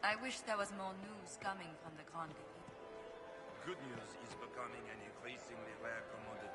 I wish there was more news coming from the Grand Capital. Good news is becoming an increasingly rare commodity.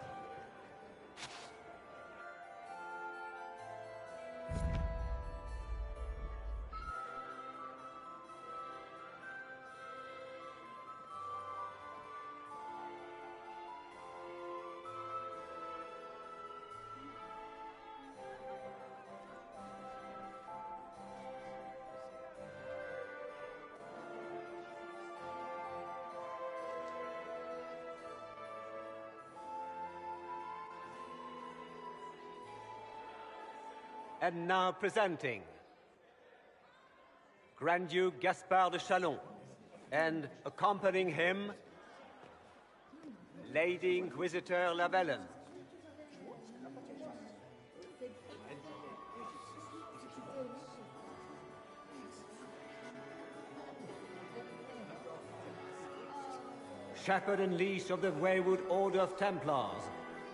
And now presenting Grand Duke Gaspard de Chalon, and accompanying him, Lady Inquisitor Lavellen. Shepherd and leash of the Wayward Order of Templars,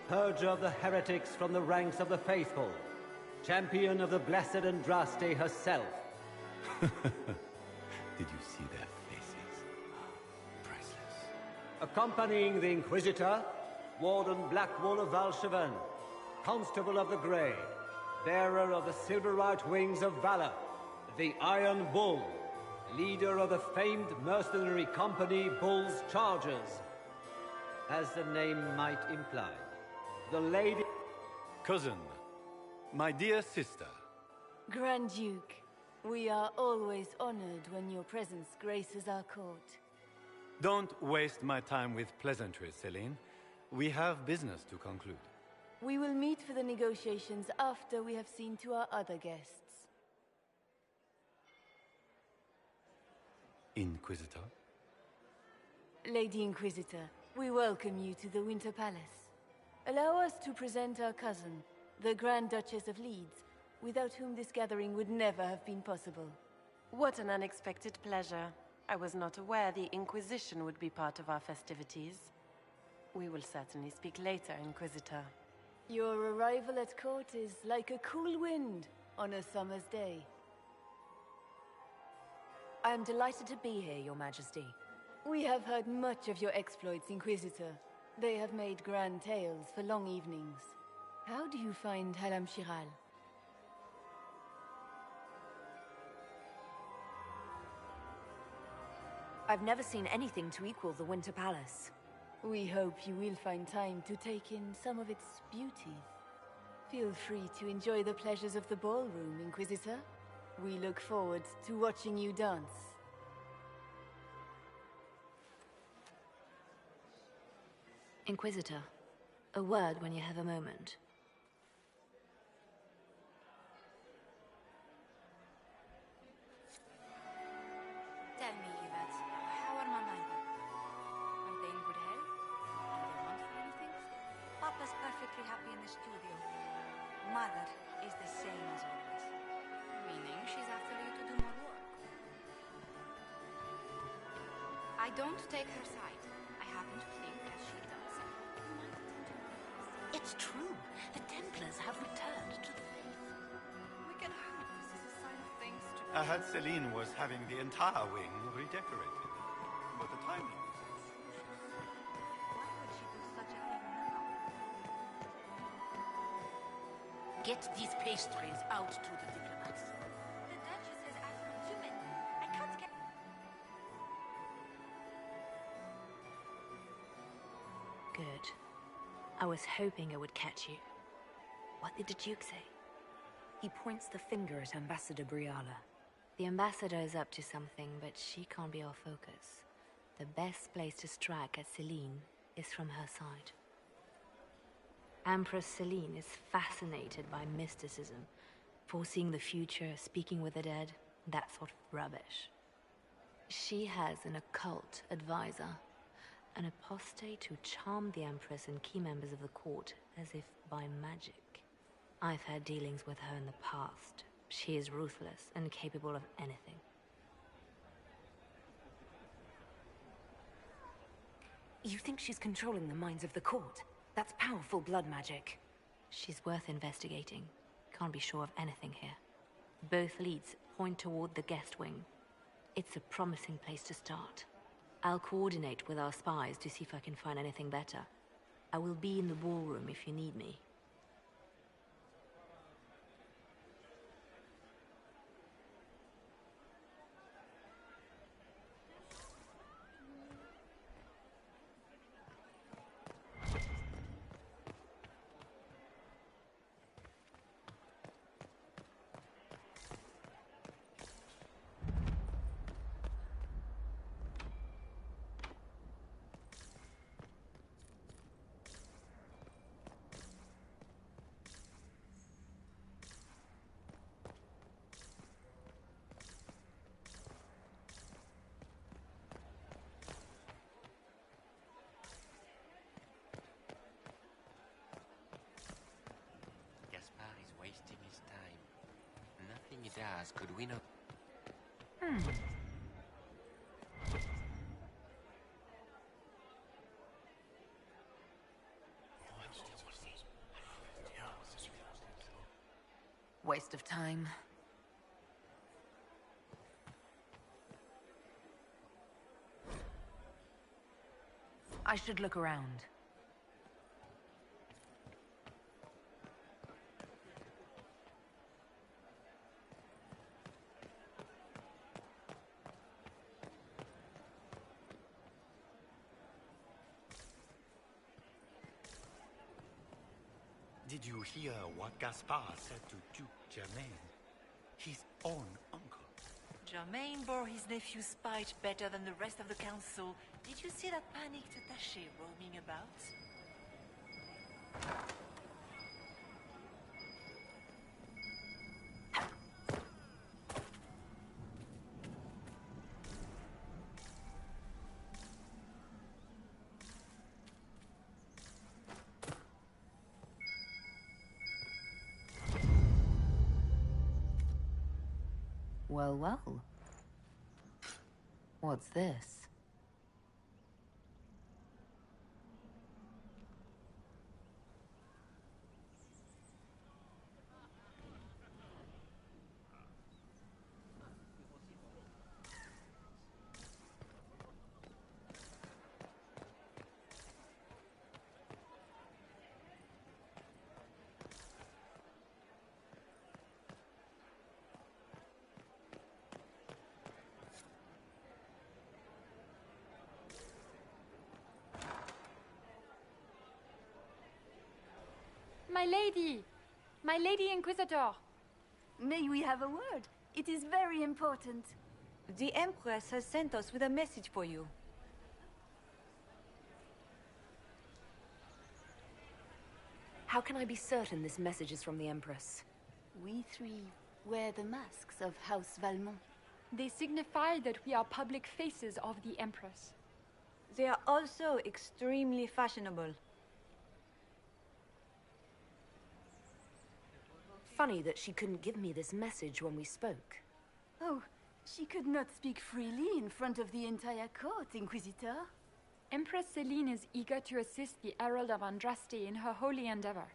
purger of the heretics from the ranks of the faithful, champion of the Blessed Andraste herself. Did you see their faces? Priceless. Accompanying the Inquisitor, Warden Blackwall of Valcheven, Constable of the Grey, bearer of the Silverite Wings of Valor, the Iron Bull, leader of the famed mercenary company Bull's Chargers. As the name might imply, the Lady... Cousin, my dear sister. Grand Duke, we are always honored when your presence graces our court. Don't waste my time with pleasantries, Celine. We have business to conclude. We will meet for the negotiations after we have seen to our other guests. Inquisitor? Lady Inquisitor, we welcome you to the Winter Palace. Allow us to present our cousin, the Grand Duchess of Leeds, without whom this gathering would never have been possible. What an unexpected pleasure. I was not aware the Inquisition would be part of our festivities. We will certainly speak later, Inquisitor. Your arrival at court is like a cool wind on a summer's day. I am delighted to be here, Your Majesty. We have heard much of your exploits, Inquisitor. They have made grand tales for long evenings. How do you find Halam Shiral? I've never seen anything to equal the Winter Palace. We hope you will find time to take in some of its beauty. Feel free to enjoy the pleasures of the ballroom, Inquisitor. We look forward to watching you dance. Inquisitor, a word when you have a moment. Tell me, Yvette, how are Mama and Papa? Are they in good health? Do they want for anything? Papa's perfectly happy in the studio. Mother is the same as always. Meaning she's after you to do more work. I don't take her side. I happen to think that she does. You might attend to her. It's true. The Templars have returned to the faith. We can hope this is a sign of things to I heard Celine was having the entire wing redecorated. But the timing is Why would she do such a thing now? Get these pastries out to the diplomats. The Duchess has asked for too many. I can't get... Good. I was hoping I would catch you. What did the Duke say? He points the finger at Ambassador Briala. The ambassador is up to something, but she can't be our focus. The best place to strike at Celine is from her side. Empress Celine is fascinated by mysticism, foreseeing the future, speaking with the dead, that sort of rubbish. She has an occult advisor, an apostate who charmed the Empress and key members of the court as if by magic. I've had dealings with her in the past. She is ruthless and capable of anything. You think she's controlling the minds of the court? That's powerful blood magic. She's worth investigating. Can't be sure of anything here. Both leads point toward the guest wing. It's a promising place to start. I'll coordinate with our spies to see if I can find anything better. I will be in the ballroom if you need me. Gaspard is wasting his time. Nothing he does could win up. Waste of time. I should look around. Did you hear what Gaspard said to Duke Germain? His own uncle. Germain bore his nephew's spite better than the rest of the council. Did you see that panicked attaché roaming about? Well, well. What's this? My lady! My lady Inquisitor! May we have a word? It is very important. The Empress has sent us with a message for you. How can I be certain this message is from the Empress? We three wear the masks of House Valmont. They signify that we are public faces of the Empress. They are also extremely fashionable. Funny that she couldn't give me this message when we spoke. Oh, she could not speak freely in front of the entire court, Inquisitor. Empress Celine is eager to assist the Herald of Andraste in her holy endeavor.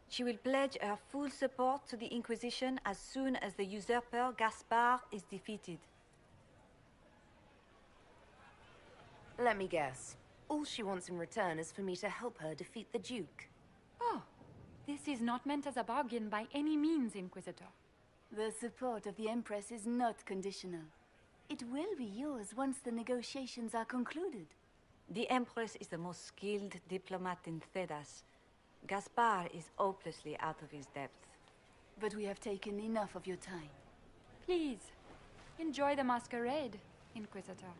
She will pledge her full support to the Inquisition as soon as the usurper Gaspard is defeated. Let me guess. All she wants in return is for me to help her defeat the Duke. Oh, this is not meant as a bargain by any means, Inquisitor. The support of the Empress is not conditional. It will be yours once the negotiations are concluded. The Empress is the most skilled diplomat in Thedas. Gaspard is hopelessly out of his depth. But we have taken enough of your time. Please, enjoy the masquerade, Inquisitor.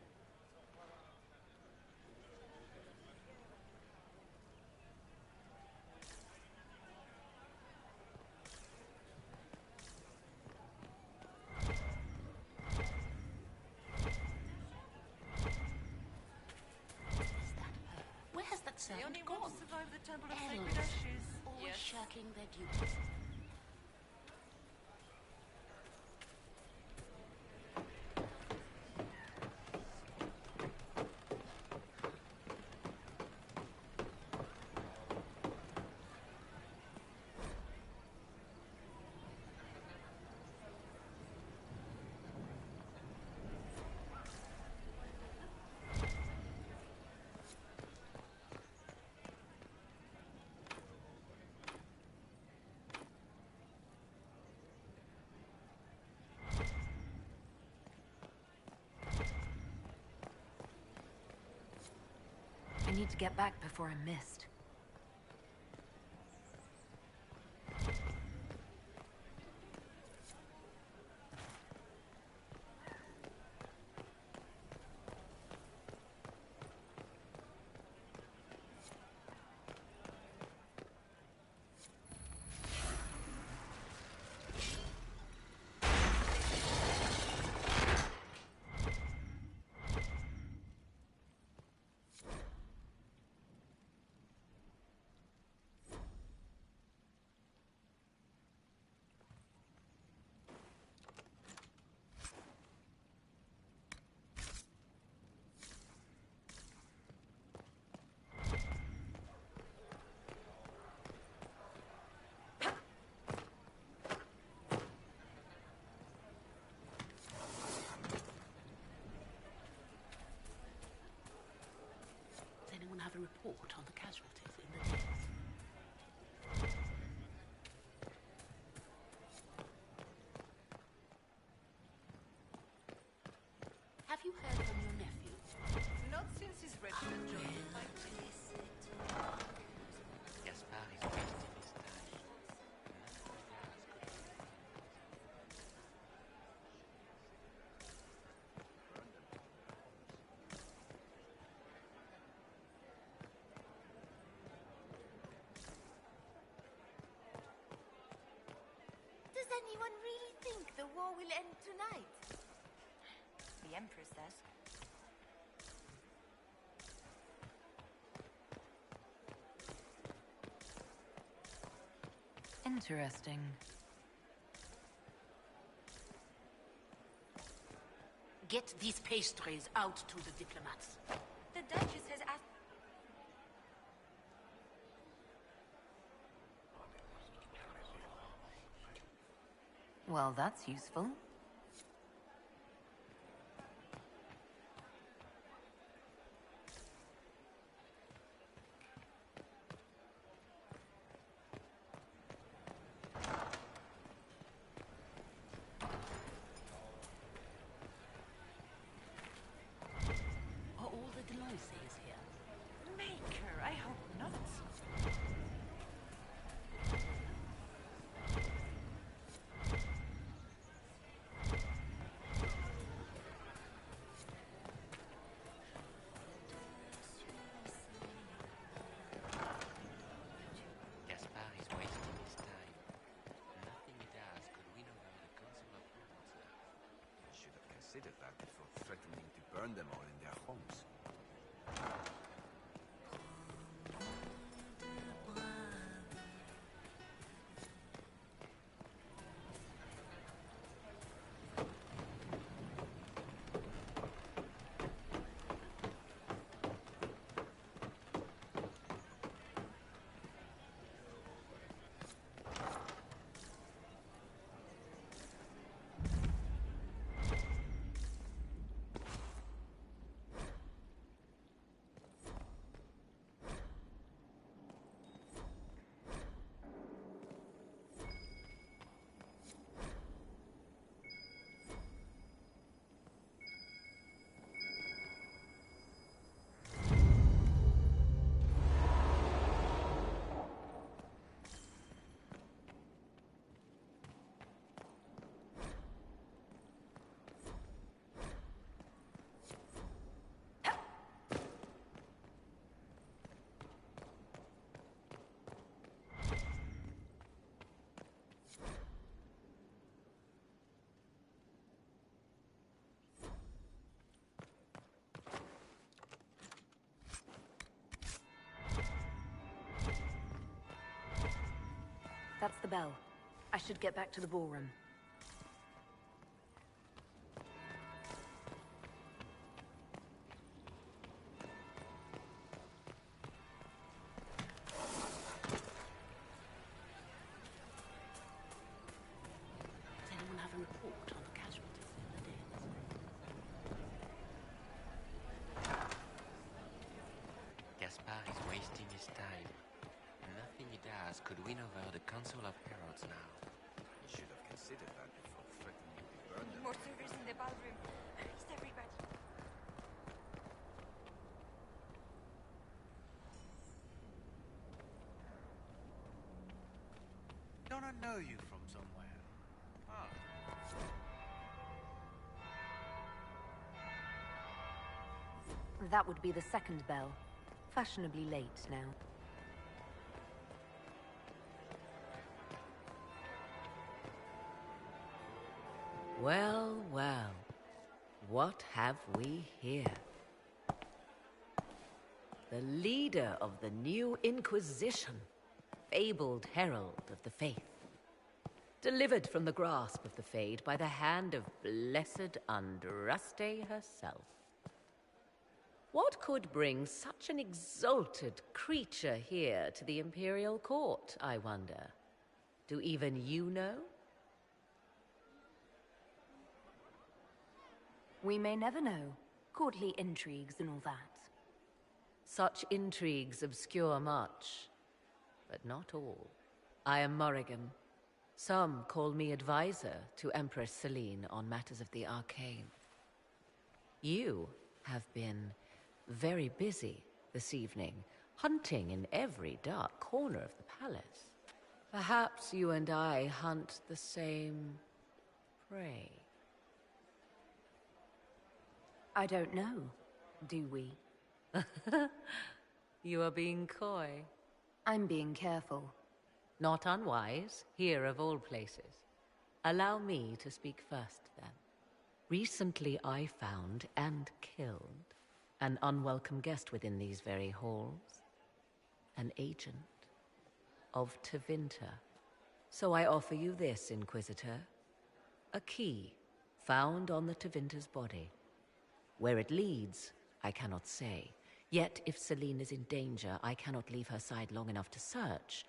Where has that The servant only gone? one to survive the Temple of Elves, Sacred Ashes. always shirking their duties. need to get back before I'm missed. A report on the casualties in the deaths. Have you heard from your nephew? Not since his regiment joined my place. Gaspard is wasting his time. Does anyone really think the war will end tonight? The Empress says. Interesting. Get these pastries out to the diplomats. The Duchess has asked... Well, that's useful. Are all the Deloises here? Maker, I hope not. Gaspard is wasting his time. Nothing he does could win over the Council of Heralds now. I should have considered that before threatening to burn them all in their homes. That's the bell. I should get back to the ballroom. Does anyone have a report on the casualties in the deaths? Gaspard is wasting his time. Nothing he does could win over the Council of Heralds now. You should have considered know you from somewhere. Ah. That would be the second bell. Fashionably late now. Well, well. What have we here? The leader of the new Inquisition, fabled herald of the faith. Delivered from the grasp of the Fade by the hand of blessed Andraste herself. What could bring such an exalted creature here to the Imperial Court, I wonder? Do even you know? We may never know. Courtly intrigues and all that. Such intrigues obscure much, but not all. I am Morrigan. Some call me advisor to Empress Celine on matters of the arcane. You have been very busy this evening, hunting in every dark corner of the palace. Perhaps you and I hunt the same prey. I don't know. Do we? You are being coy. I'm being careful. Not unwise, here of all places. Allow me to speak first, then. Recently I found and killed an unwelcome guest within these very halls. An agent of Tevinter. So I offer you this, Inquisitor. A key found on the Tevinter's body. Where it leads, I cannot say. Yet if Celine is in danger, I cannot leave her side long enough to search.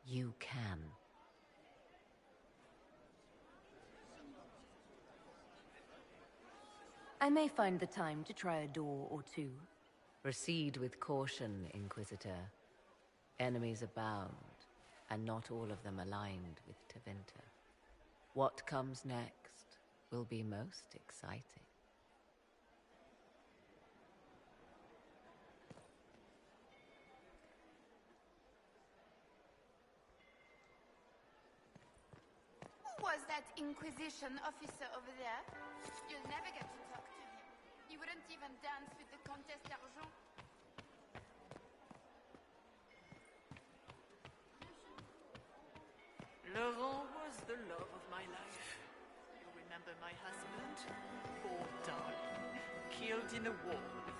You can. I may find the time to try a door or two. Proceed with caution, Inquisitor. Enemies abound, and not all of them aligned with Tevinter. What comes next will be most exciting. Who was that Inquisition officer over there? You'll never get to talk to him. He wouldn't even dance with the Comtesse d'Argent. Laurent was the love of my life. You remember my husband? Poor darling. Killed in a war with them.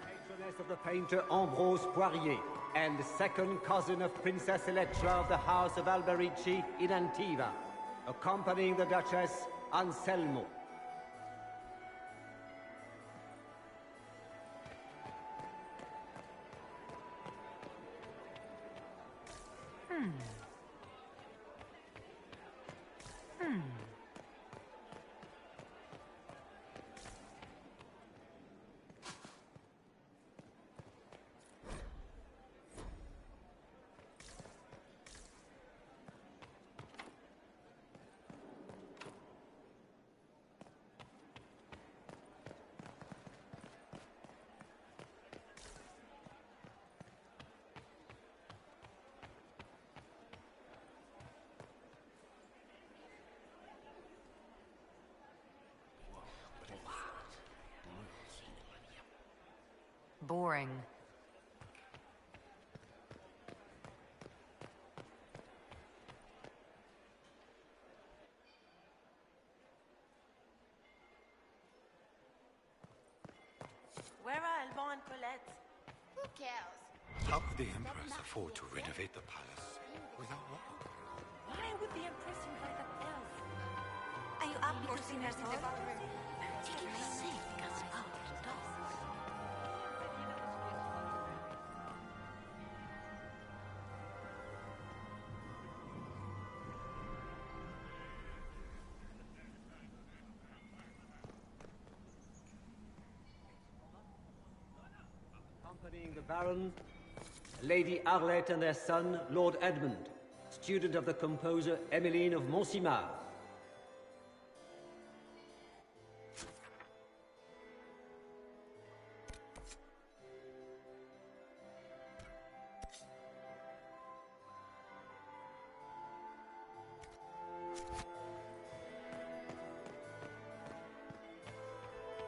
Patroness of the painter Ambrose Poirier, and second cousin of Princess Electra of the House of Alberici in Antiva, accompanying the Duchess Anselmo. Boring. Where are Alban and Colette? Who cares? How could the Empress afford to renovate the palace without water? Why would the Empress invite the elves? Are you up for sinners in the ballroom? Accompanying the Baron, Lady Arlette and their son, Lord Edmund, student of the composer Emmeline of Montsimard.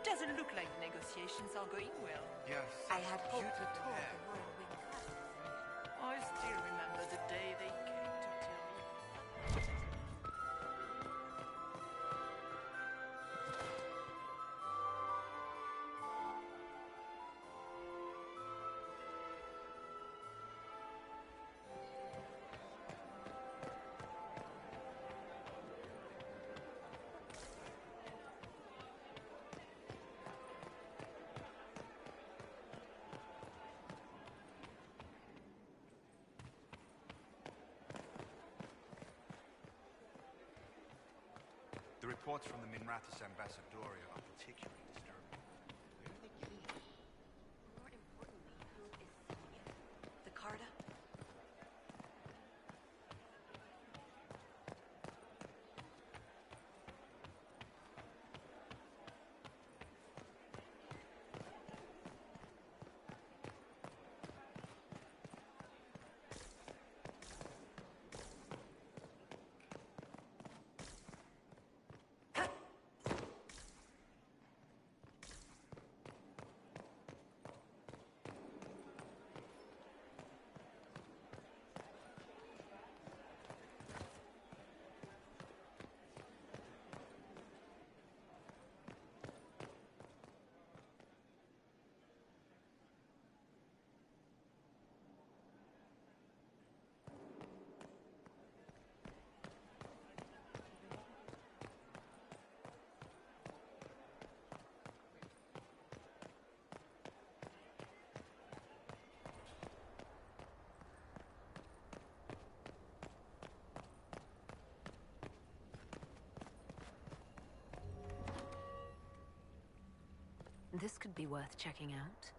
Doesn't look like negotiations are going well. Yes. I had hoped to tour the Royal Wing. I still remember the day they came to tell me. The reports from the Minrathous Ambassadoria are particularly disturbing. Where are they getting it? More importantly, who is selling it? The Carta? This could be worth checking out.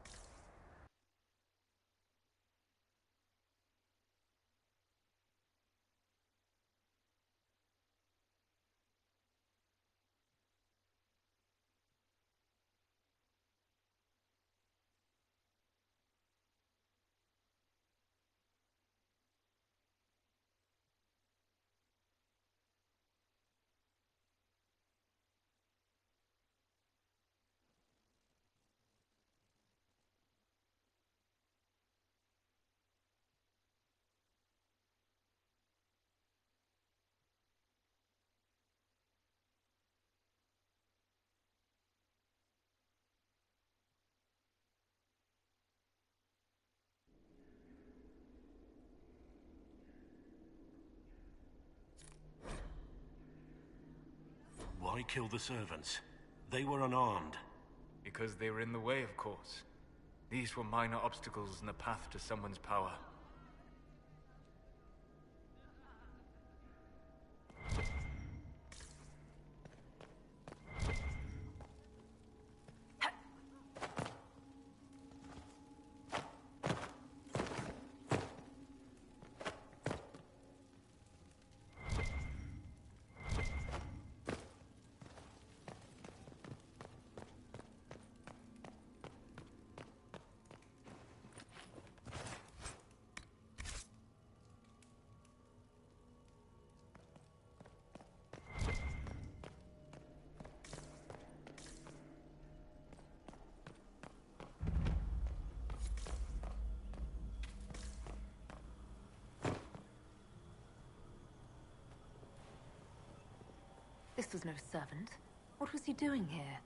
Why kill the servants? They were unarmed. Because they were in the way, of course. These were minor obstacles in the path to someone's power. This was no servant. What was he doing here?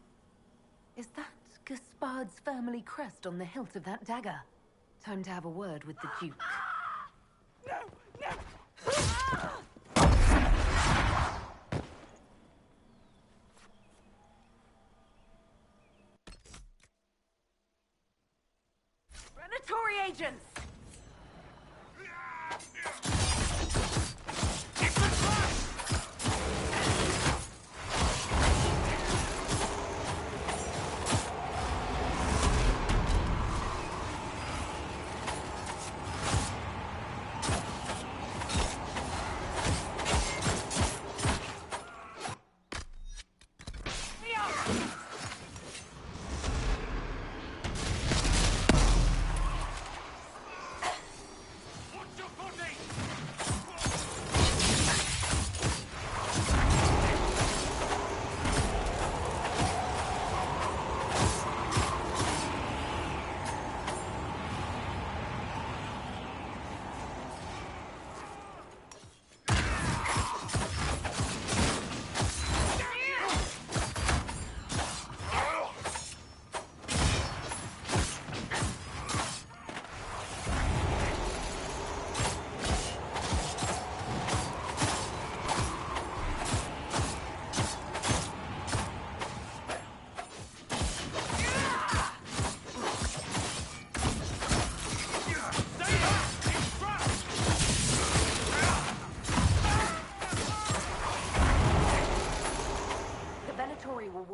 Is that Gaspard's family crest on the hilt of that dagger? Time to have a word with the Duke. Predatory agents!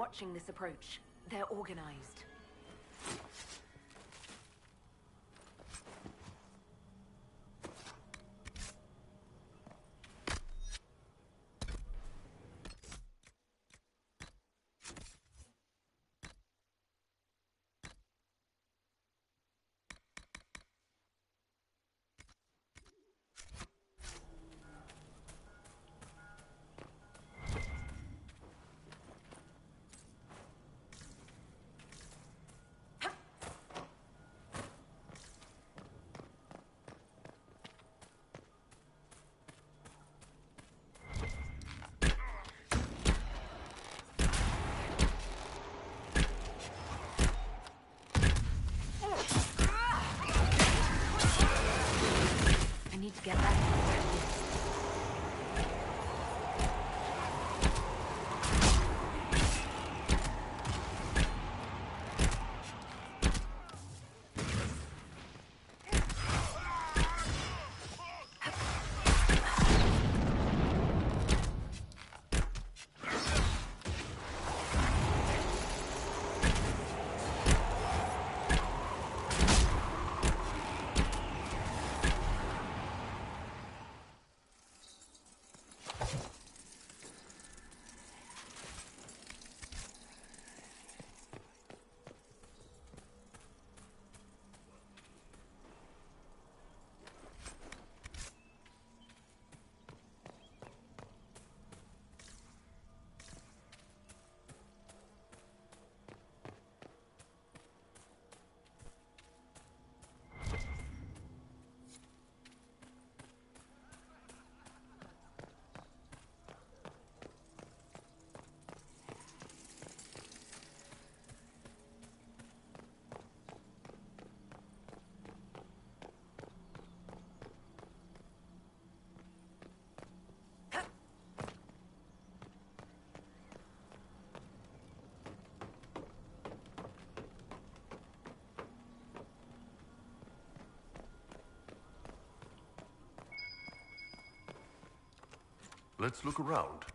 watching this approach. They're organized. I need to get back. Let's look around.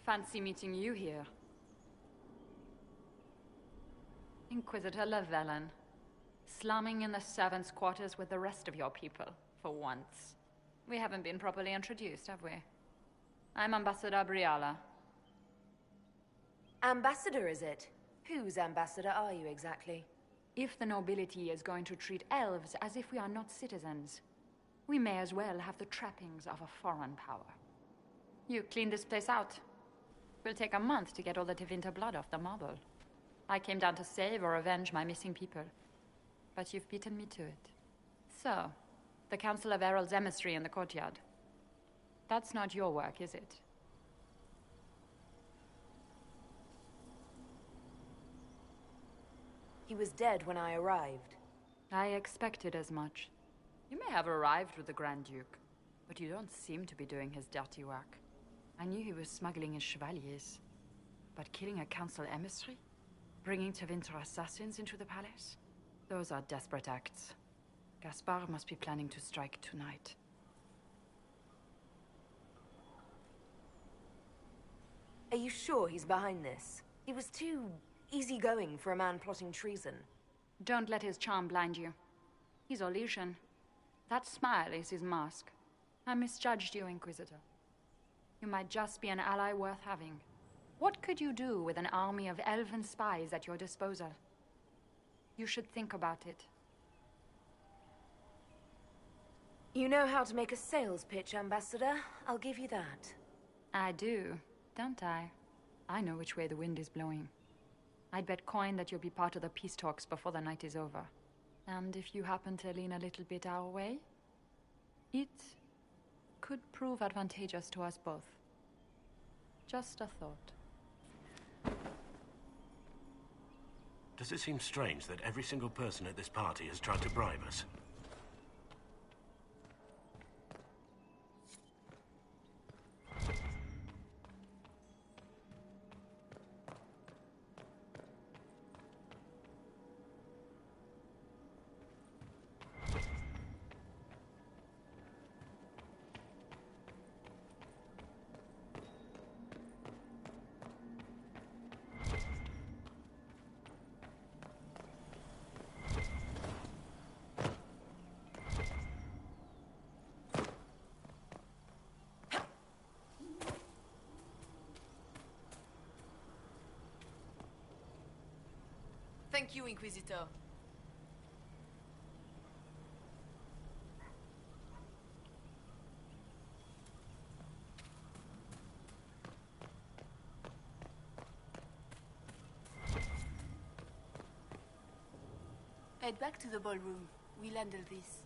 Fancy meeting you here. Inquisitor Lavellan. Slumming in the servants' quarters with the rest of your people, for once. We haven't been properly introduced, have we? I'm Ambassador Briala. Ambassador, is it? Whose ambassador are you exactly? If the nobility is going to treat elves as if we are not citizens, we may as well have the trappings of a foreign power. You clean this place out. Will take a month to get all the Tevinter blood off the marble. I came down to save or avenge my missing people. But you've beaten me to it. So, the Council of Herald's emissary in the courtyard. That's not your work, is it? He was dead when I arrived. I expected as much. You may have arrived with the Grand Duke, but you don't seem to be doing his dirty work. I knew he was smuggling his chevaliers. But killing a council emissary? Bringing Tevinter assassins into the palace? Those are desperate acts. Gaspard must be planning to strike tonight. Are you sure he's behind this? He was too easygoing for a man plotting treason. Don't let his charm blind you. He's Orlesian. That smile is his mask. I misjudged you, Inquisitor. You might just be an ally worth having. What could you do with an army of elven spies at your disposal? You should think about it. You know how to make a sales pitch, Ambassador. I'll give you that. I do, don't I? I know which way the wind is blowing. I'd bet coin that you'll be part of the peace talks before the night is over. And if you happen to lean a little bit our way, it could prove advantageous to us both. Just a thought. Does it seem strange that every single person at this party has tried to bribe us? Thank you, Inquisitor. Head back to the ballroom. We'll handle this.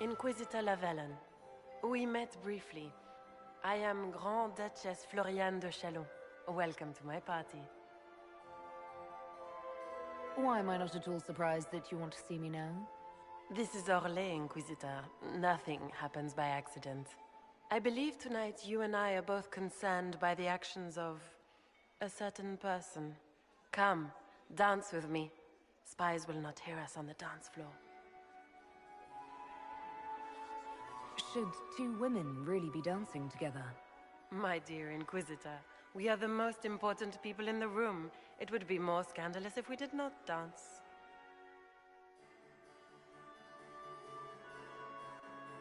Inquisitor Lavellan. We met briefly. I am Grand Duchess Floriane de Chalon. Welcome to my party. Why am I not at all surprised that you want to see me now? This is Orlais, Inquisitor. Nothing happens by accident. I believe tonight you and I are both concerned by the actions of a certain person. Come, dance with me. Spies will not hear us on the dance floor. Should two women really be dancing together? My dear Inquisitor, we are the most important people in the room. It would be more scandalous if we did not dance.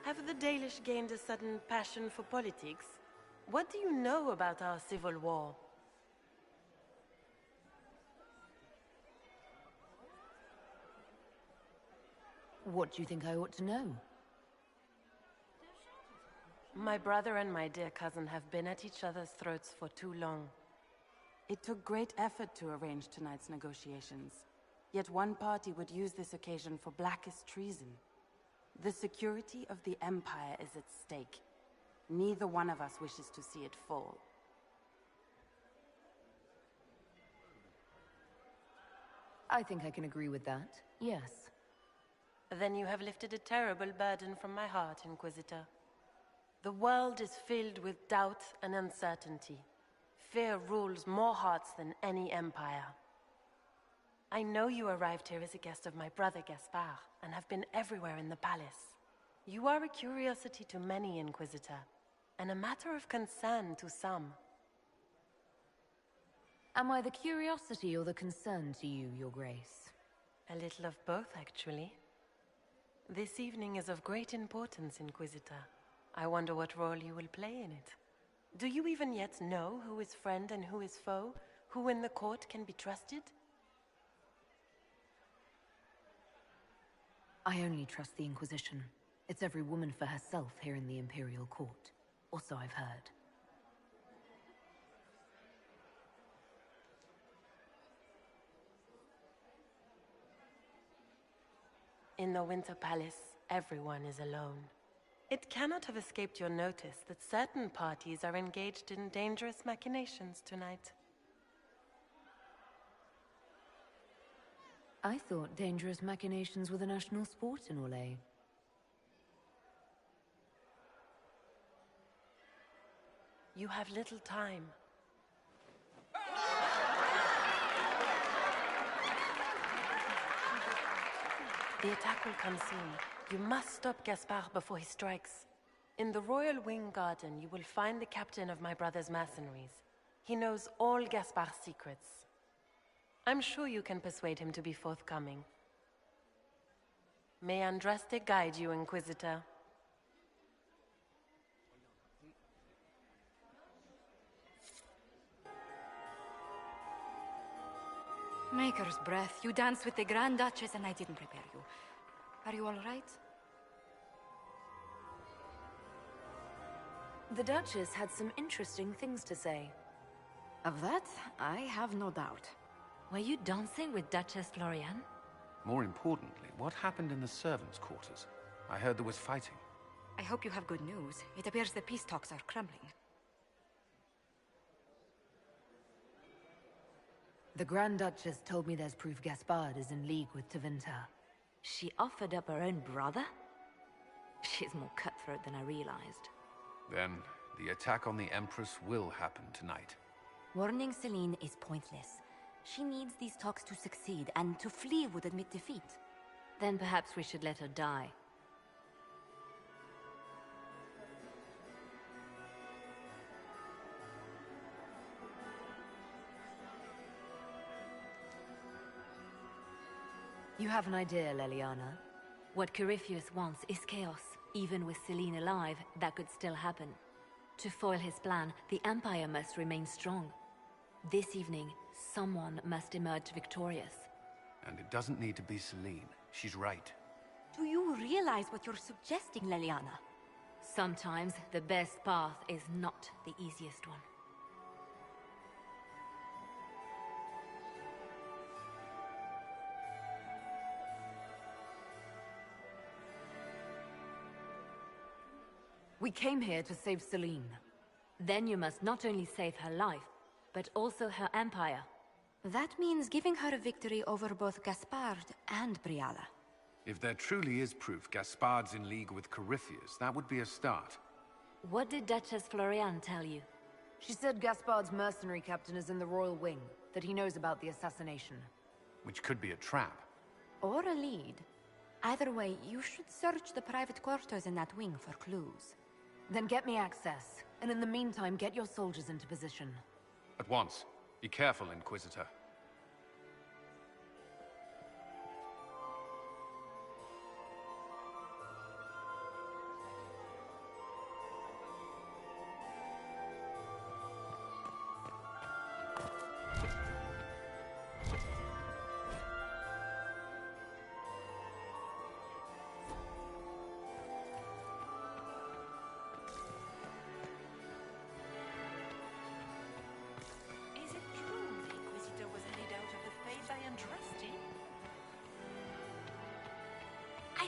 Have the Dalish gained a sudden passion for politics? What do you know about our civil war? What do you think I ought to know? My brother and my dear cousin have been at each other's throats for too long. It took great effort to arrange tonight's negotiations. Yet one party would use this occasion for blackest treason. The security of the Empire is at stake. Neither one of us wishes to see it fall. I think I can agree with that, yes. Then you have lifted a terrible burden from my heart, Inquisitor. The world is filled with doubt and uncertainty. Fear rules more hearts than any empire. I know you arrived here as a guest of my brother Gaspard, and have been everywhere in the palace. You are a curiosity to many, Inquisitor, and a matter of concern to some. Am I the curiosity or the concern to you, Your Grace? A little of both, actually. This evening is of great importance, Inquisitor. I wonder what role you will play in it. Do you even yet know who is friend and who is foe? Who in the court can be trusted? I only trust the Inquisition. It's every woman for herself here in the Imperial Court. Or so I've heard. In the Winter Palace, everyone is alone. It cannot have escaped your notice that certain parties are engaged in dangerous machinations tonight. I thought dangerous machinations were the national sport in Orlais. You have little time. The attack will come soon. You must stop Gaspard before he strikes. In the Royal Wing Garden, you will find the captain of my brother's mercenaries. He knows all Gaspard's secrets. I'm sure you can persuade him to be forthcoming. May Andraste guide you, Inquisitor. Maker's breath. You danced with the Grand Duchess and I didn't prepare you. Are you all right? The Duchess had some interesting things to say. Of that, I have no doubt. Were you dancing with Duchess Florian? More importantly, what happened in the servants' quarters? I heard there was fighting. I hope you have good news. It appears the peace talks are crumbling. The Grand Duchess told me there's proof Gaspard is in league with Tevinter. She offered up her own brother? She's more cutthroat than I realized. Then, the attack on the Empress will happen tonight. Warning Celine is pointless. She needs these talks to succeed, and to flee would admit defeat. Then perhaps we should let her die. You have an idea, Leliana? What Corypheus wants is chaos. Even with Celine alive, that could still happen. To foil his plan, the Empire must remain strong. This evening, someone must emerge victorious. And it doesn't need to be Celine. She's right. Do you realize what you're suggesting, Leliana? Sometimes the best path is not the easiest one. We came here to save Celine. Then you must not only save her life, but also her empire. That means giving her a victory over both Gaspard and Briala. If there truly is proof Gaspard's in league with Corypheus, that would be a start. What did Duchess Florian tell you? She said Gaspard's mercenary captain is in the Royal Wing, that he knows about the assassination. Which could be a trap. Or a lead. Either way, you should search the private quarters in that wing for clues. Then get me access, and in the meantime, get your soldiers into position. At once. Be careful, Inquisitor.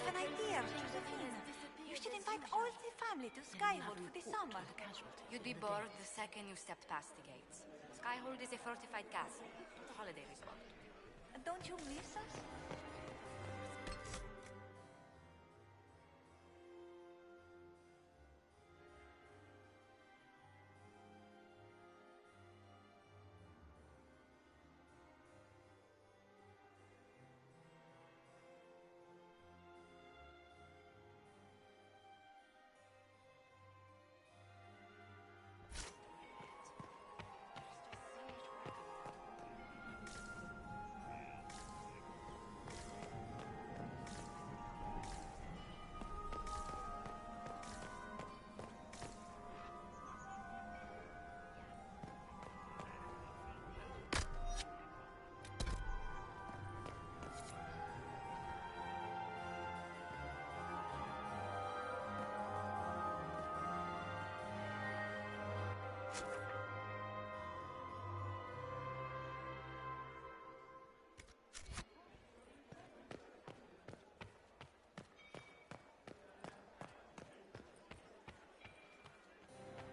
have an idea, Josephine. You should invite all the family to Skyhold for the summer. You'd be bored the second you stepped past the gates. Skyhold is a fortified castle, not a holiday resort. Don't you miss us?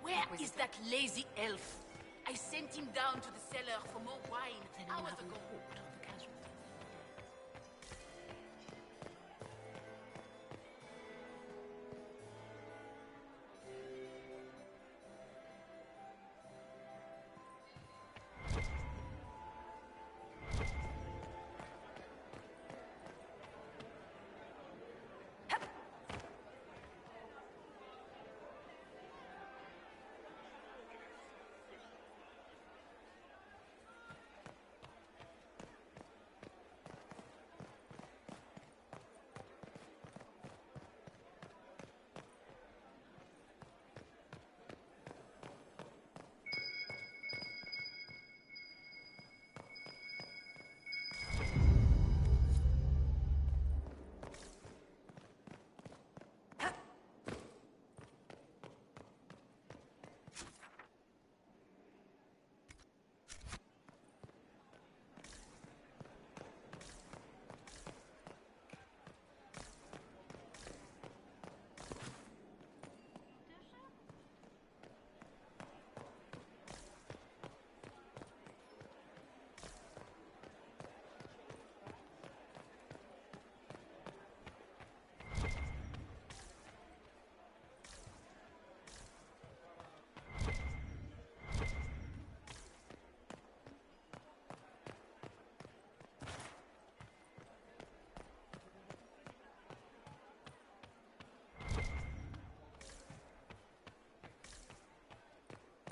Where is that lazy elf? I sent him down to the cellar for more wine hours ago.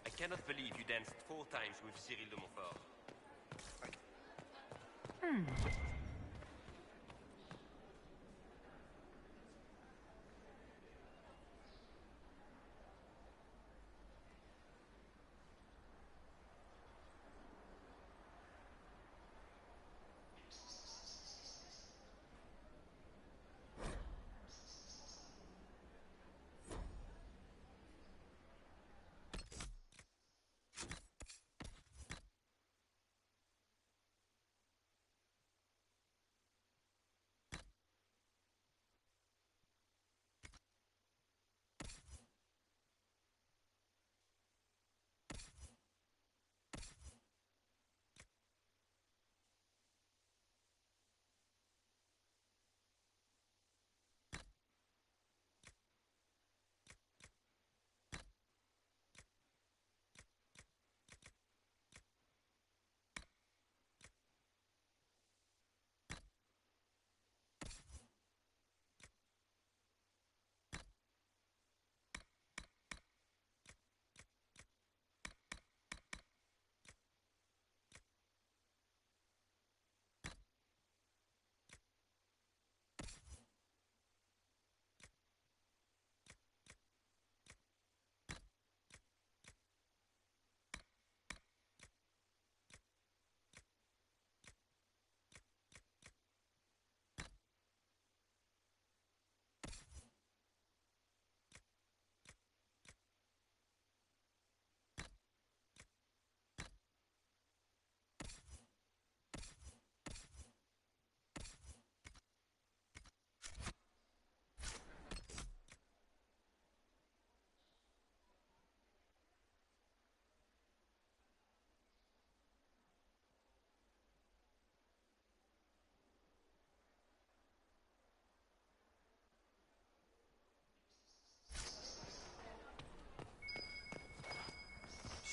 I cannot believe you danced 4 times with Cyril de Montfort.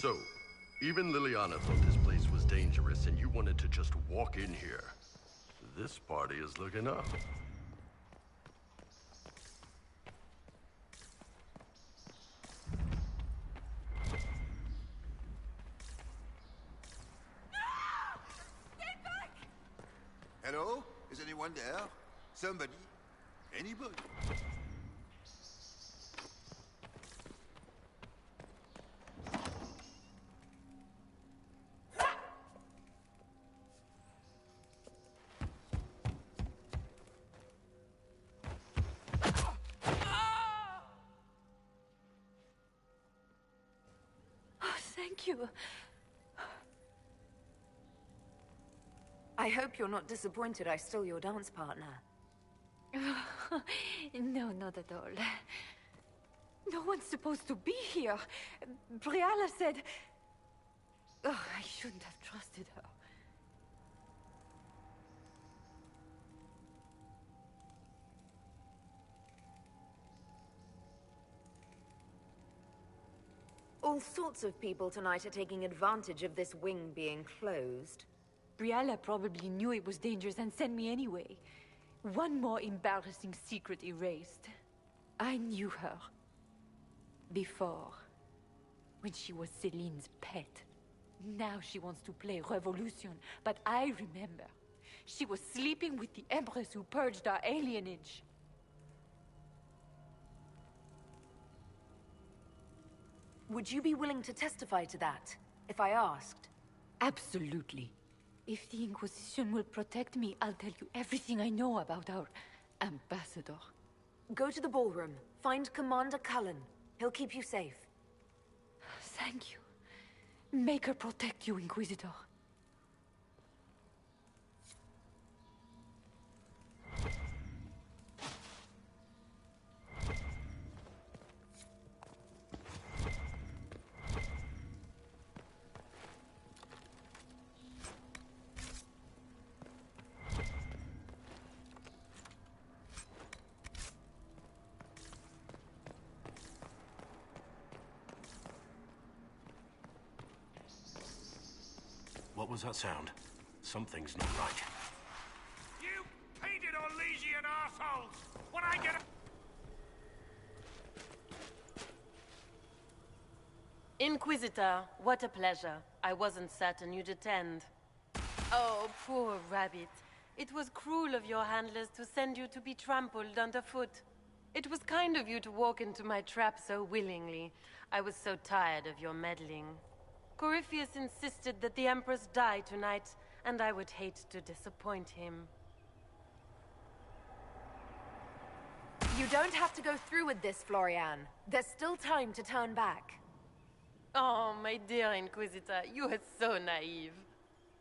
So, even Liliana thought this place was dangerous and you wanted to just walk in here. This party is looking up. Hello? Is anyone there? Somebody? Anybody? Thank you. I hope you're not disappointed I stole your dance partner. No, not at all. No one's supposed to be here. Briala said... Oh, I shouldn't have trusted her. All sorts of people tonight are taking advantage of this wing being closed. Briala probably knew it was dangerous and sent me anyway. One more embarrassing secret erased. I knew her. Before. When she was Celine's pet. Now she wants to play Revolution, but I remember. She was sleeping with the Empress who purged our alienage. Would you be willing to testify to that, if I asked? Absolutely. If the Inquisition will protect me, I'll tell you everything I know about our ambassador. Go to the ballroom. Find Commander Cullen. He'll keep you safe. Thank you. Make her protect you, Inquisitor. What was that sound? Something's not right. You painted Orlesian assholes! When I get Inquisitor, what a pleasure. I wasn't certain you'd attend. Oh, poor rabbit. It was cruel of your handlers to send you to be trampled underfoot. It was kind of you to walk into my trap so willingly. I was so tired of your meddling. Corypheus insisted that the Empress die tonight, and I would hate to disappoint him. You don't have to go through with this, Florian. There's still time to turn back. Oh, my dear Inquisitor, you are so naive.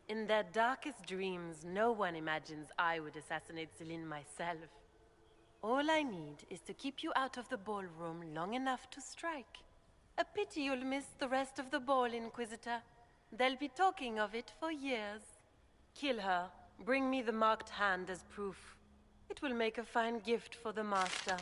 In their darkest dreams, no one imagines I would assassinate Celine myself. All I need is to keep you out of the ballroom long enough to strike. A pity you'll miss the rest of the ball, Inquisitor. They'll be talking of it for years. Kill her. Bring me the marked hand as proof. It will make a fine gift for the Master.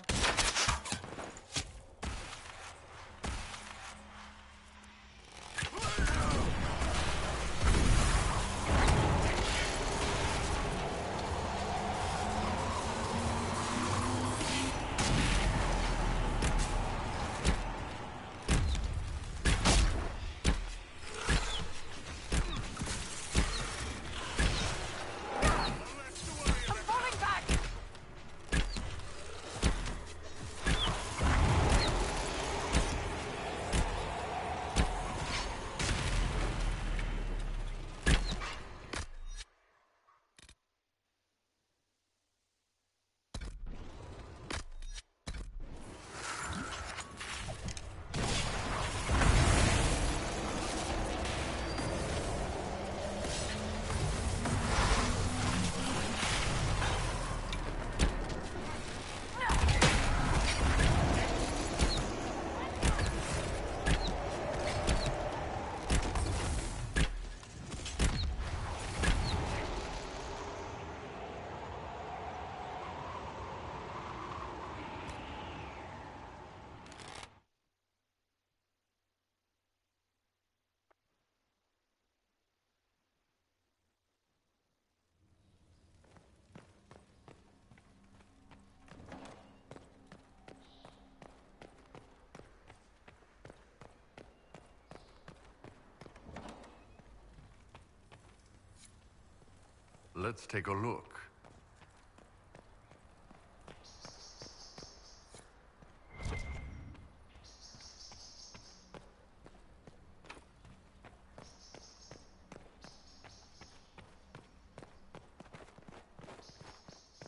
Let's take a look.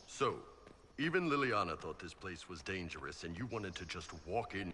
So, even Liliana thought this place was dangerous, and you wanted to just walk in.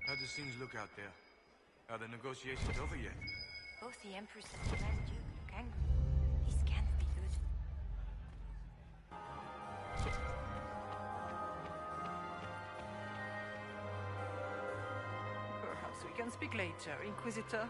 How do things look out there? Are the negotiations over yet? Both the Empress and the Grand Duke look angry. This can't be good. Perhaps we can speak later, Inquisitor.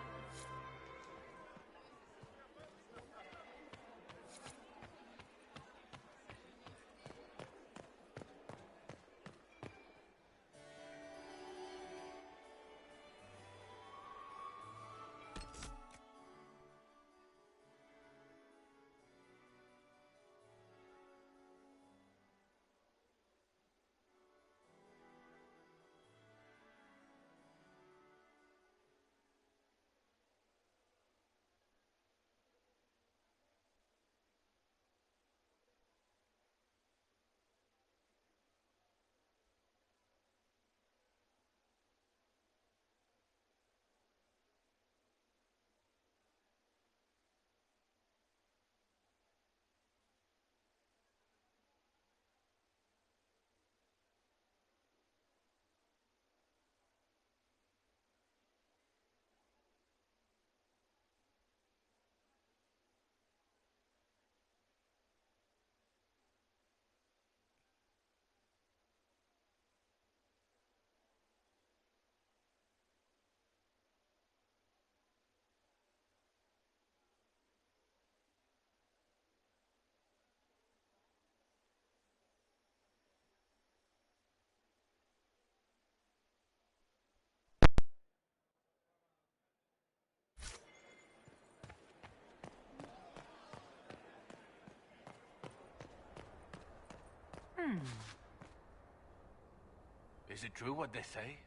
Is it true what they say?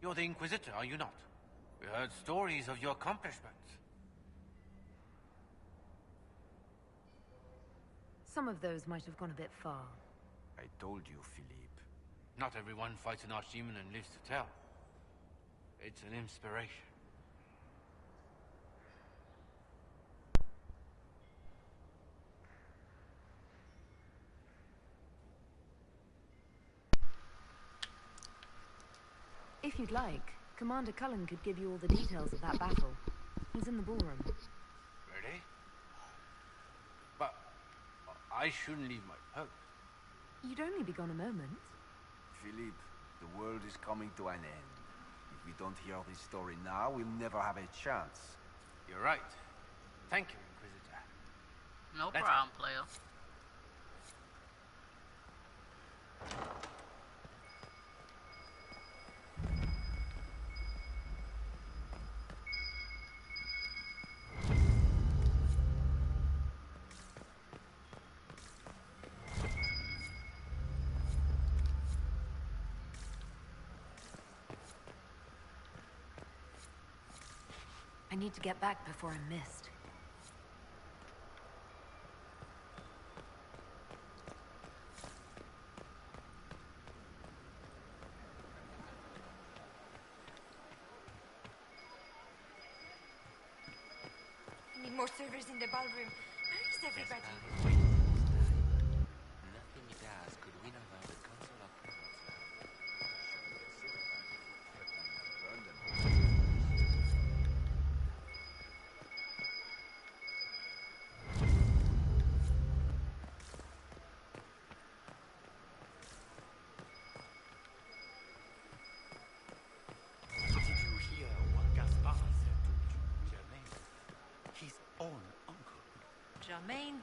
You're the Inquisitor, are you not? We heard stories of your accomplishments. Some of those might have gone a bit far. I told you, Philippe. Not everyone fights an archdemon and lives to tell. It's an inspiration. If you'd like, Commander Cullen could give you all the details of that battle. He's in the ballroom. Really? But I shouldn't leave my post. You'd only be gone a moment. Philippe, the world is coming to an end. If we don't hear this story now, we'll never have a chance. You're right. Thank you, Inquisitor. No problem, player. I need to get back before I'm missed. more servers in the ballroom. Where is everybody? Nothing he does could win over the Council of Princes. Did you hear what Gaspard said to Germain? His own uncle. Germain?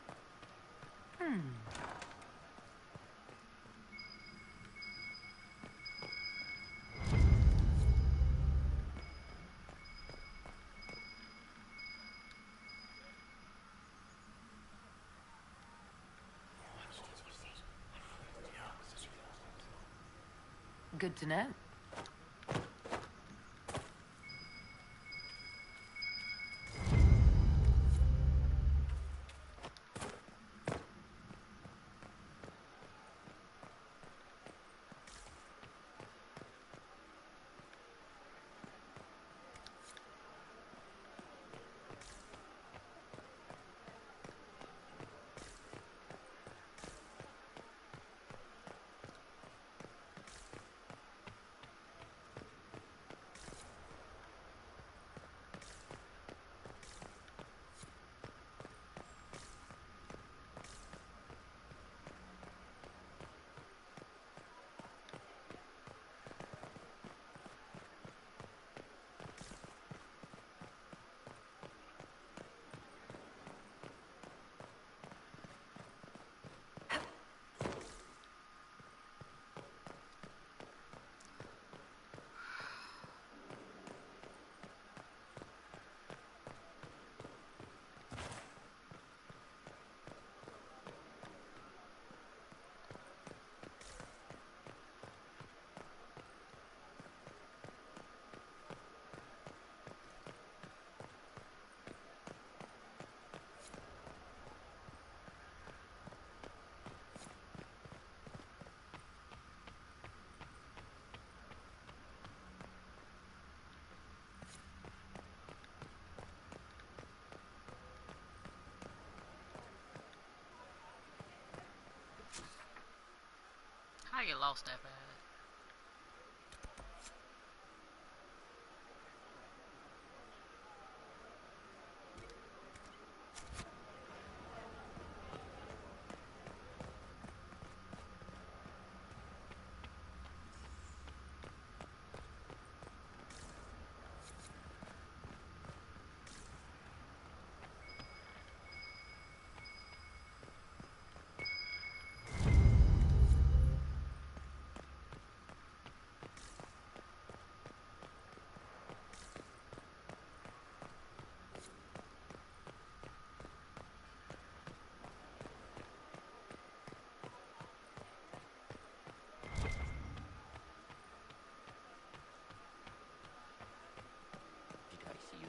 Good to know. How you lost that bad?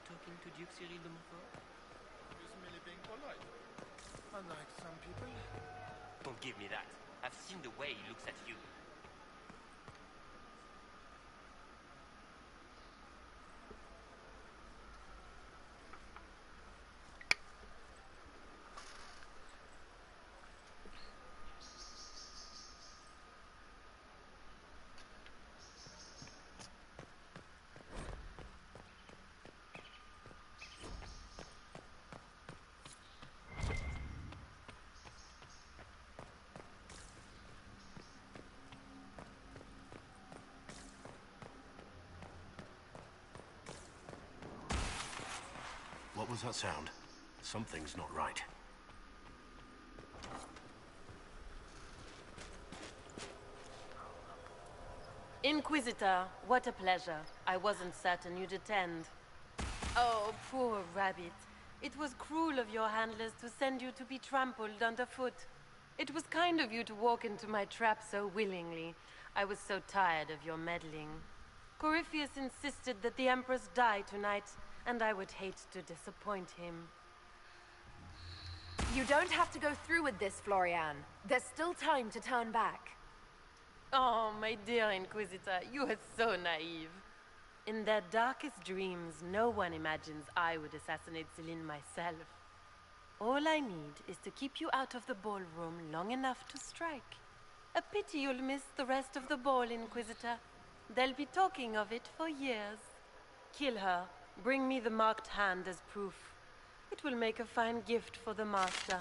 Talking to Duke Cyril de Montfort? He's merely being polite. Unlike some people. Don't give me that. I've seen the way he looks at you. What was that sound? Something's not right. Inquisitor, what a pleasure. I wasn't certain you'd attend. Oh, poor rabbit. It was cruel of your handlers to send you to be trampled underfoot. It was kind of you to walk into my trap so willingly. I was so tired of your meddling. Corypheus insisted that the Empress die tonight, and I would hate to disappoint him. You don't have to go through with this, Florian. There's still time to turn back. Oh, my dear Inquisitor, you are so naive. In their darkest dreams, no one imagines I would assassinate Celine myself. All I need is to keep you out of the ballroom long enough to strike. A pity you'll miss the rest of the ball, Inquisitor. They'll be talking of it for years. Kill her. Bring me the marked hand as proof. It will make a fine gift for the Master.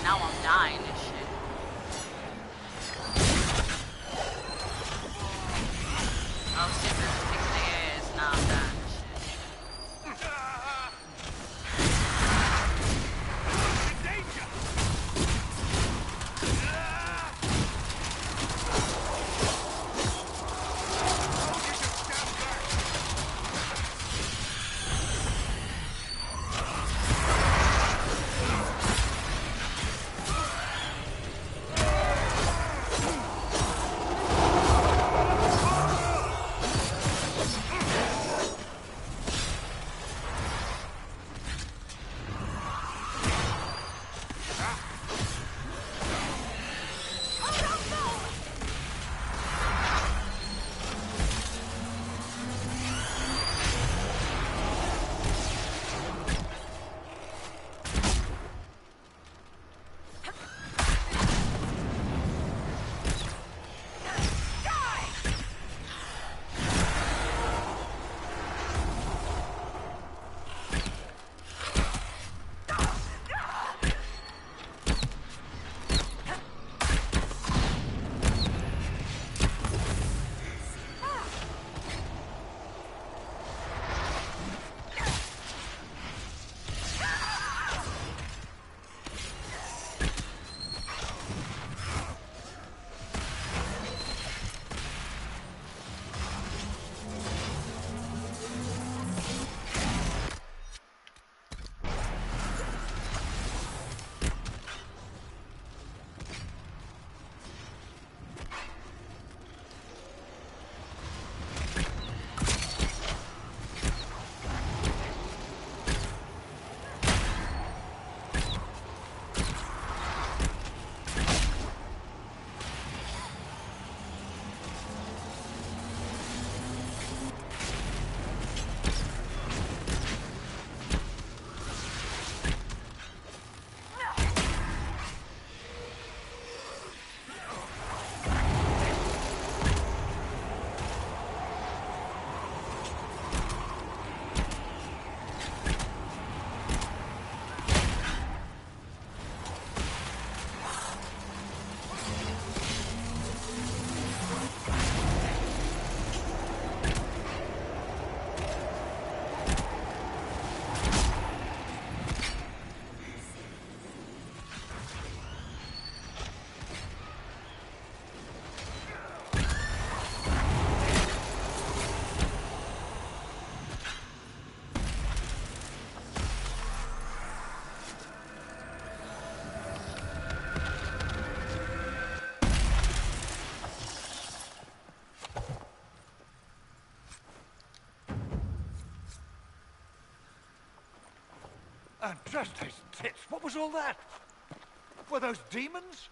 Now I'm dying and shit. I was sitting there kicking their ass, now I'm dying and shit. And just his tits, what was all that? Were those demons?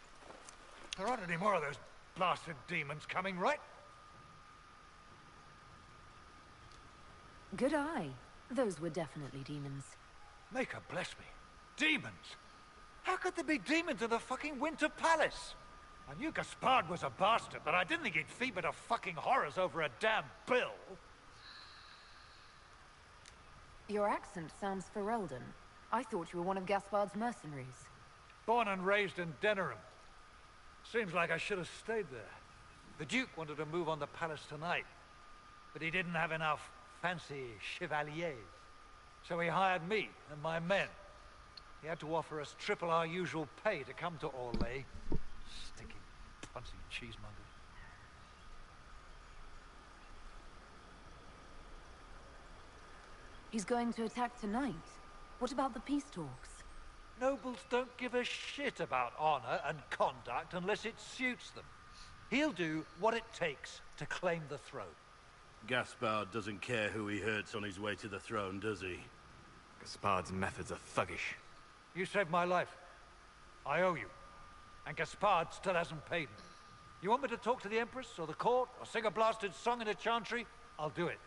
There aren't any more of those blasted demons coming, right? Good eye. Those were definitely demons. Maker bless me. Demons? How could there be demons in the fucking Winter Palace? I knew Gaspard was a bastard, but I didn't think he'd feed me to fucking horrors over a damn bill. Your accent sounds Ferelden. I thought you were one of Gaspard's mercenaries. Born and raised in Denerim. Seems like I should have stayed there. The Duke wanted to move on the palace tonight, but he didn't have enough fancy chevaliers. So he hired me and my men. He had to offer us triple our usual pay to come to Orlais. Sticky, punsy cheesemonger. He's going to attack tonight. What about the peace talks? Nobles don't give a shit about honor and conduct unless it suits them. He'll do what it takes to claim the throne. Gaspard doesn't care who he hurts on his way to the throne, does he? Gaspard's methods are thuggish. You saved my life. I owe you. And Gaspard still hasn't paid me. You want me to talk to the Empress or the court or sing a blasted song in a chantry? I'll do it.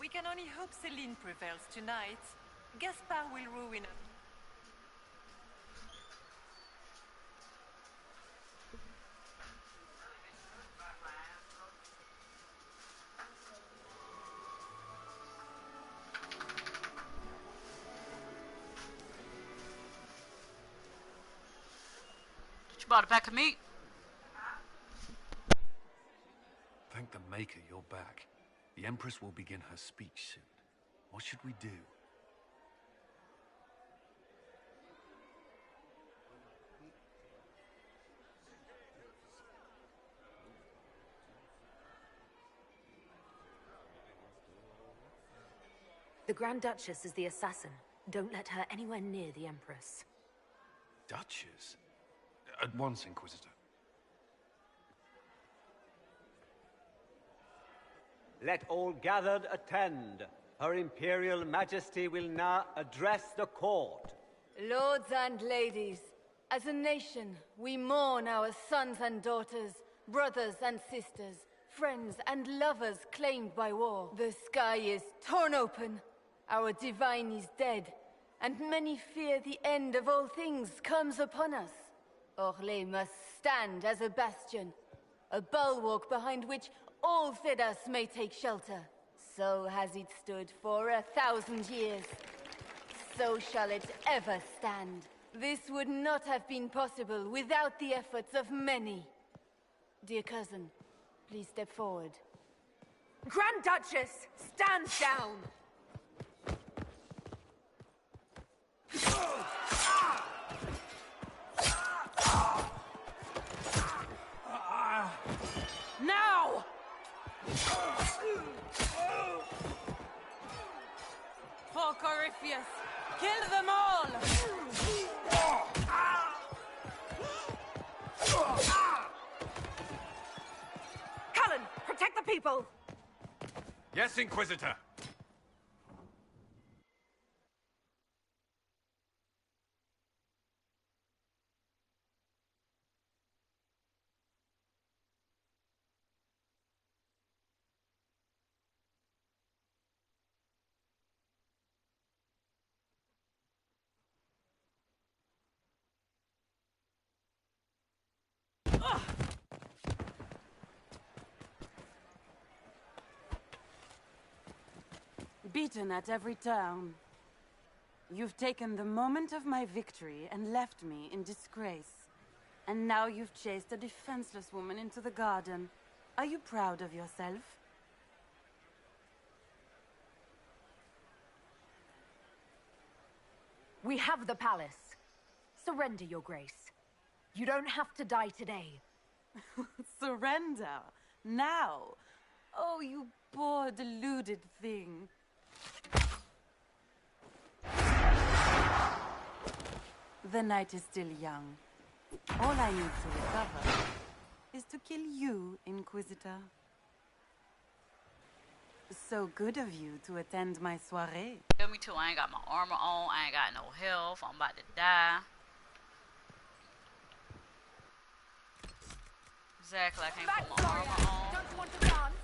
We can only hope Celine prevails tonight. Gaspard will ruin us. She bought a pack of meat. Thank the Maker you're back. The Empress will begin her speech soon. What should we do? The Grand Duchess is the assassin. Don't let her anywhere near the Empress. Duchess? At once, Inquisitor. Let all gathered attend. Her Imperial Majesty will now address the court. Lords and ladies, as a nation, we mourn our sons and daughters brothers and sisters, friends and lovers claimed by war. The sky is torn open, our divine is dead, and many fear the end of all things comes upon us. Orlais must stand as a bastion, a bulwark behind which all Thedas may take shelter. So has it stood for 1,000 years. So shall it ever stand. This would not have been possible without the efforts of many. Dear cousin, please step forward. Grand Duchess, stand down! Now! For Corypheus, kill them all! Cullen, protect the people! Yes, Inquisitor! Beaten at every turn. You've taken the moment of my victory and left me in disgrace. And now you've chased a defenseless woman into the garden. Are you proud of yourself? We have the palace. Surrender, Your Grace. You don't have to die today. Surrender? Now? Oh, you poor deluded thing. The night is still young. All I need to recover is to kill you, Inquisitor. So good of you to attend my soirée. Kill me too. I ain't got my armor on. I ain't got no health. I'm about to die. Exactly. I can't put my armor on. Don't want to dance?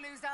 loser!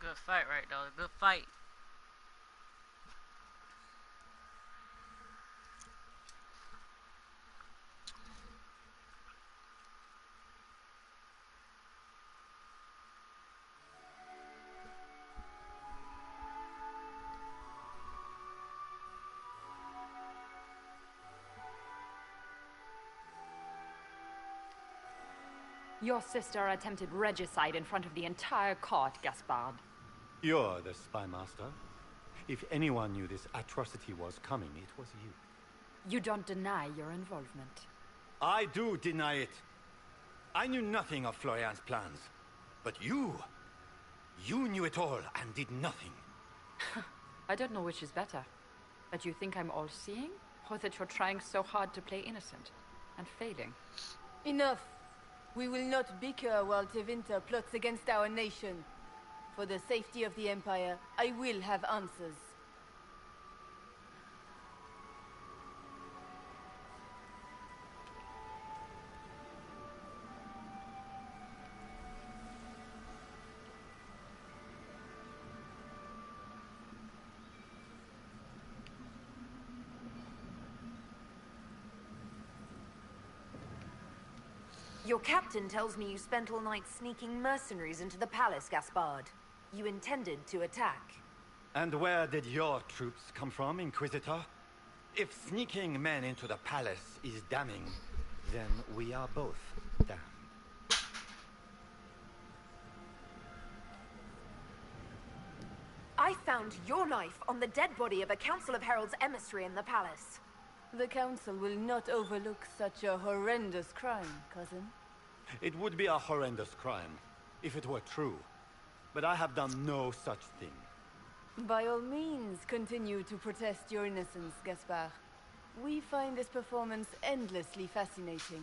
Good fight right now. Good fight. Your sister attempted regicide in front of the entire court, Gaspard. You're the spy master. If anyone knew this atrocity was coming, it was you. You don't deny your involvement. I do deny it. I knew nothing of Florian's plans. But you knew it all and did nothing. I don't know which is better. That you think I'm all-seeing, or that you're trying so hard to play innocent and failing. Enough. We will not bicker while Tevinter plots against our nation. For the safety of the Empire, I will have answers. Your captain tells me you spent all night sneaking mercenaries into the palace, Gaspard. You intended to attack. And where did your troops come from, Inquisitor? If sneaking men into the palace is damning, then we are both damned. I found your knife on the dead body of a Council of Heralds emissary in the palace. The Council will not overlook such a horrendous crime, cousin. It would be a horrendous crime, if it were true. But I have done no such thing. By all means, continue to protest your innocence, Gaspard. We find this performance endlessly fascinating.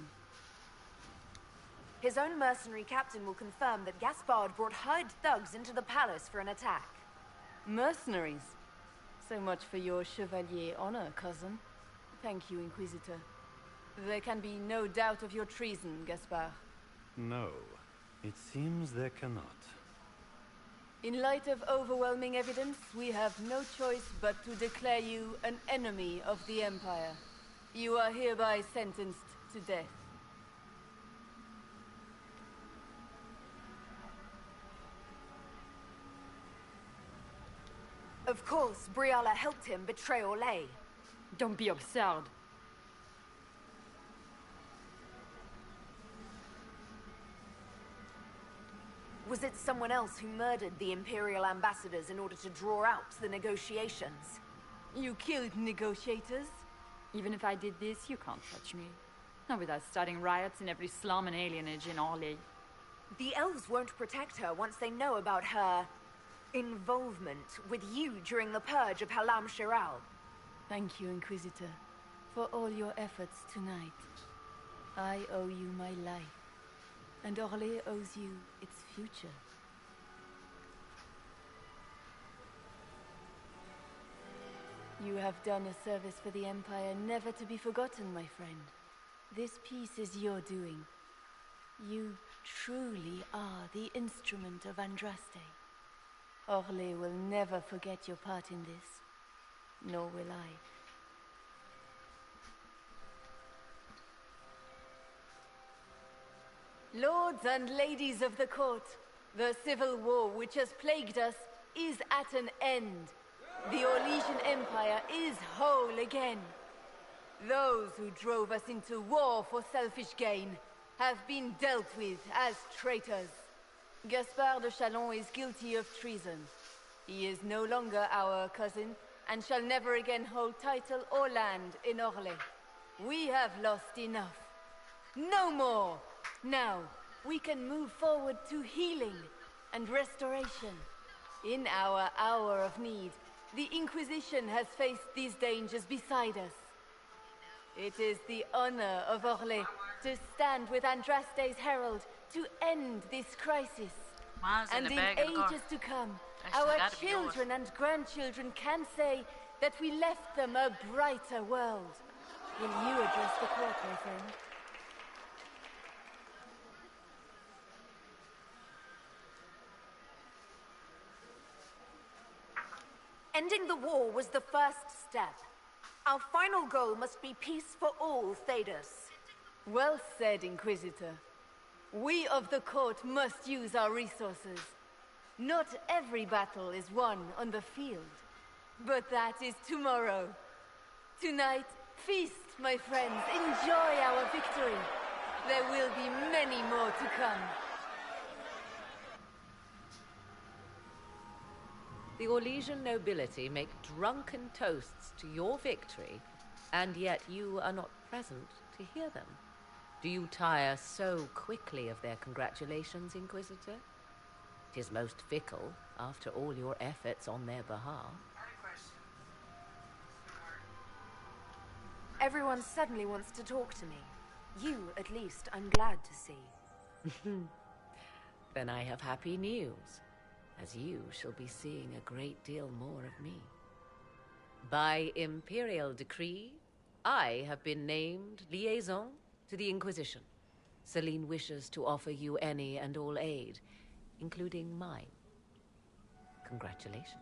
His own mercenary captain will confirm that Gaspard brought hired thugs into the palace for an attack. Mercenaries? So much for your chevalier honor, cousin. Thank you, Inquisitor. There can be no doubt of your treason, Gaspard. No, it seems there cannot. In light of overwhelming evidence, we have no choice but to declare you an enemy of the Empire. You are hereby sentenced to death. Of course, Briala helped him betray Orlais. Don't be absurd. Was it someone else who murdered the Imperial ambassadors in order to draw out the negotiations? You killed negotiators? Even if I did this, you can't touch me. Not without starting riots in every slum and alienage in Orlais. The elves won't protect her once they know about her involvement with you during the purge of Halam Shiral. Thank you, Inquisitor, for all your efforts tonight. I owe you my life, and Orlais owes you its future. You have done a service for the Empire never to be forgotten, my friend. This piece is your doing. You truly are the instrument of Andraste. Orlais will never forget your part in this. Nor will I. Lords and ladies of the court, the civil war which has plagued us is at an end. The Orlesian Empire is whole again. Those who drove us into war for selfish gain have been dealt with as traitors. Gaspard de Chalon is guilty of treason. He is no longer our cousin, and shall never again hold title or land in Orlais. We have lost enough. No more! Now, we can move forward to healing and restoration. In our hour of need, the Inquisition has faced these dangers beside us. It is the honor of Orlais to stand with Andraste's herald to end this crisis. And in ages to come, our children and grandchildren can say that we left them a brighter world. Will you address the court, my friend? Ending the war was the first step. Our final goal must be peace for all, Thedas. Well said, Inquisitor. We of the court must use our resources. Not every battle is won on the field, but that is tomorrow. Tonight, feast, my friends. Enjoy our victory. There will be many more to come. The Orlesian nobility make drunken toasts to your victory, and yet you are not present to hear them. Do you tire so quickly of their congratulations, Inquisitor? 'Tis most fickle, after all your efforts on their behalf. Everyone suddenly wants to talk to me. You, at least, I'm glad to see. Then I have happy news, as you shall be seeing a great deal more of me. By imperial decree, I have been named liaison to the Inquisition. Celine wishes to offer you any and all aid, including mine. Congratulations.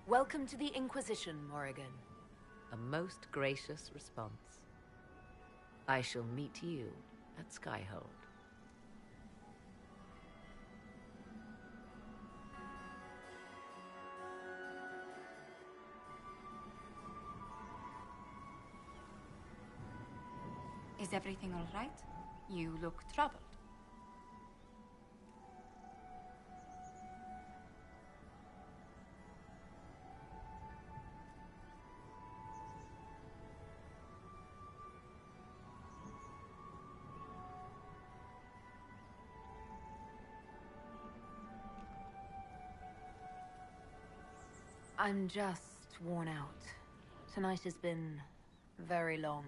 Welcome to the Inquisition, Morrigan. A most gracious response. I shall meet you at Skyhold. Is everything all right? You look troubled. I'm just worn out. Tonight has been very long.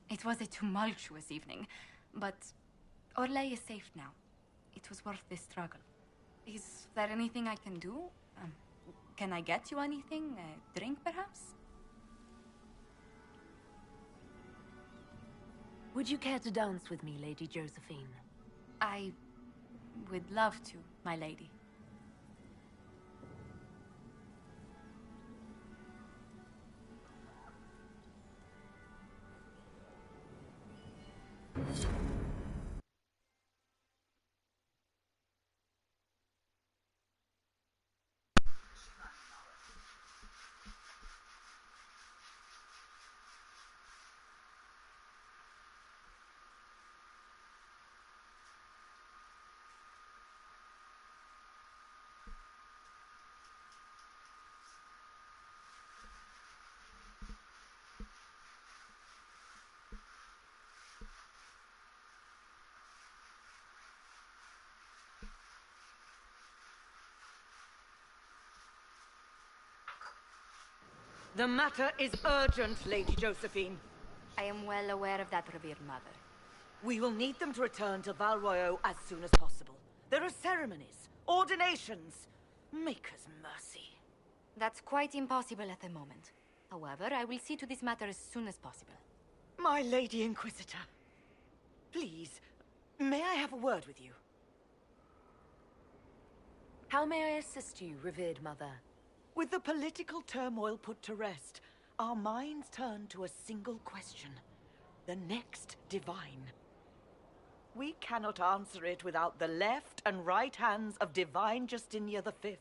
It was a tumultuous evening, but Orlais is safe now. It was worth the struggle. Is there anything I can do? Can I get you anything? A drink, perhaps? Would you care to dance with me, Lady Josephine? I would love to, my lady. The matter is urgent, Lady Josephine. I am well aware of that, revered mother. We will need them to return to Val Royeaux as soon as possible. There are ceremonies, ordinations. Maker's mercy. That's quite impossible at the moment. However, I will see to this matter as soon as possible. My Lady Inquisitor. Please, may I have a word with you? How may I assist you, revered mother? With the political turmoil put to rest, our minds turn to a single question. The next divine. We cannot answer it without the left and right hands of Divine Justinia V.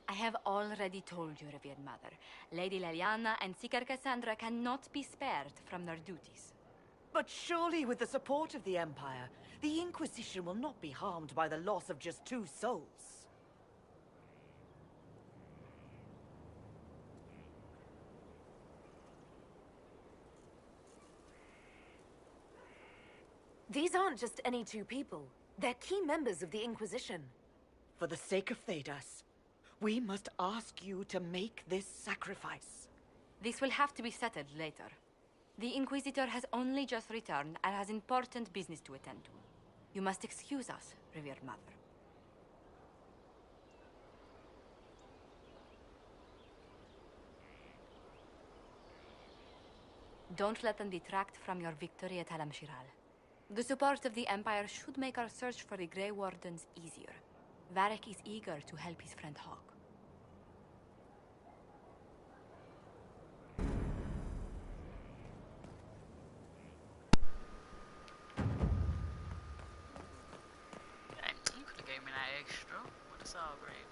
I have already told you, revered mother. Lady Leliana and Seeker Cassandra cannot be spared from their duties. But surely with the support of the Empire, the Inquisition will not be harmed by the loss of just 2 souls. These aren't just any 2 people. They're key members of the Inquisition. For the sake of Thedas, we must ask you to make this sacrifice. This will have to be settled later. The Inquisitor has only just returned and has important business to attend to. You must excuse us, revered mother. Don't let them detract from your victory at Alam Shiral. The support of the Empire should make our search for the Grey Wardens easier. Varric is eager to help his friend Hawk. Dang, you could have gave me that extra with the saw grave.